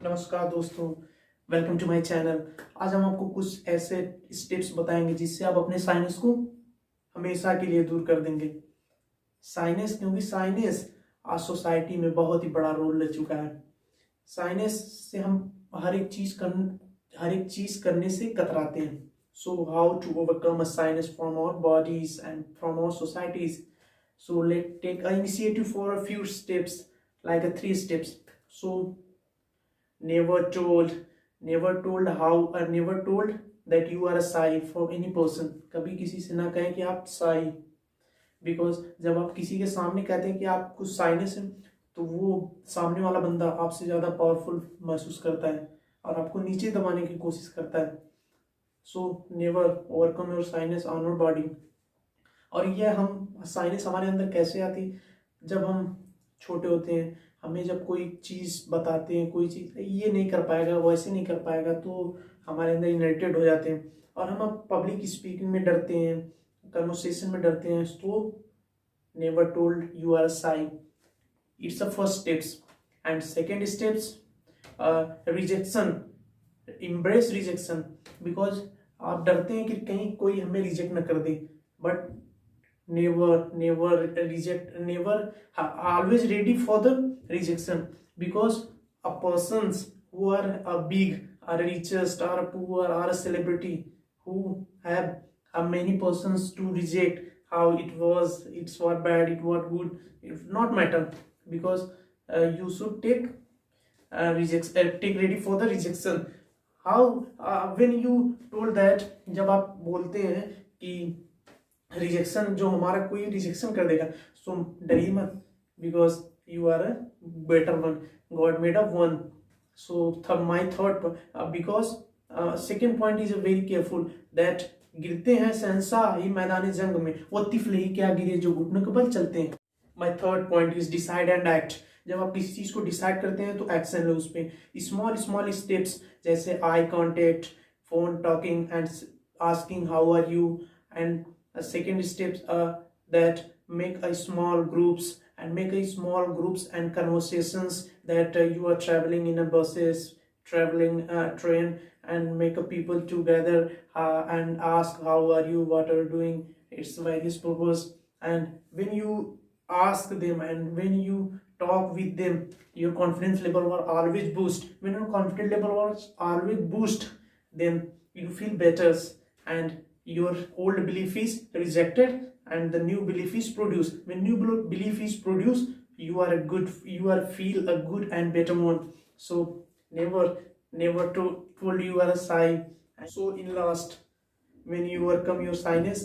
नमस्कार दोस्तों, welcome to my channel. आज हम आपको कुछ ऐसे स्टेप्स बताएंगे जिससे आप अपने साइनस को हमेशा के लिए दूर कर देंगे। साइनस, क्योंकि साइनस आज सोसाइटी में बहुत ही बड़ा रोल ले चुका है। साइनस से हम हर एक चीज करने से कतराते हैं। So how to overcome a sinus from our bodies and from our societies. So let's take an initiative for a few steps, like a 3 steps. So never told never told that you are a shy for any person. कभी किसी से ना कहें कि आप shy, because जब आप किसी के सामने कहते हैं कि आप कुछ साइनेस है तो वो सामने वाला बंदा आपसे ज़्यादा पावरफुल महसूस करता है और आपको नीचे दबाने की कोशिश करता है। So never overcome your shyness on your body. और यह हम साइनेस हमारे अंदर कैसे आती, जब हम छोटे होते हैं, हमें जब कोई चीज़ बताते हैं, कोई चीज़ ये नहीं कर पाएगा, वैसे नहीं कर पाएगा, तो हमारे अंदर इरिटेट हो जाते हैं और हम अब पब्लिक स्पीकिंग में डरते हैं, कन्वर्सेशन में डरते हैं। तो never told you are shy, it's a first steps. And second steps, rejection, embrace rejection. Because आप डरते हैं कि कहीं कोई हमें रिजेक्ट ना कर दे, but never reject, never, always ready for the rejection. Because a persons who are a big, are richest, or a poor, or a celebrity, who have many persons to reject, how it was, it's what bad, it what good, it not matter. Because you should take take ready for the rejection. How when you told that, जब आप बोलते हैं कि rejection, जो हमारा कोई rejection कर देगा, सो डरिए मत, because you are a better one, god made a one. So my third, because second point is very careful that गिरते हैं शहंशाह ही मैदान जंग में, वो तिफले ही क्या गिरे जो घुटनों के बल चलते हैं। My third point is decide and act. जब आप किसी चीज को डिसाइड करते हैं तो एक्शन लो उस पर। स्मॉल स्मॉल स्टेप्स जैसे I contact, phone talking and asking how are you. And second steps that make a small groups and conversations, that you are traveling in a buses, traveling train, and make a people together and ask how are you, what are you doing. It's various purpose. And when you ask them and when you talk with them, your confidence level will always boost. When your confidence level was always boost, then you feel better, and your old belief is rejected and the new belief is produced. When new belief is produced, you are feel a good and better one. So never told you are a sign. So in last, when you overcome your sinus,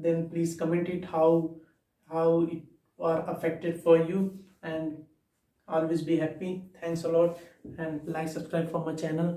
then please comment it how it are affected for you, and always be happy. Thanks a lot, and like, subscribe for my channel.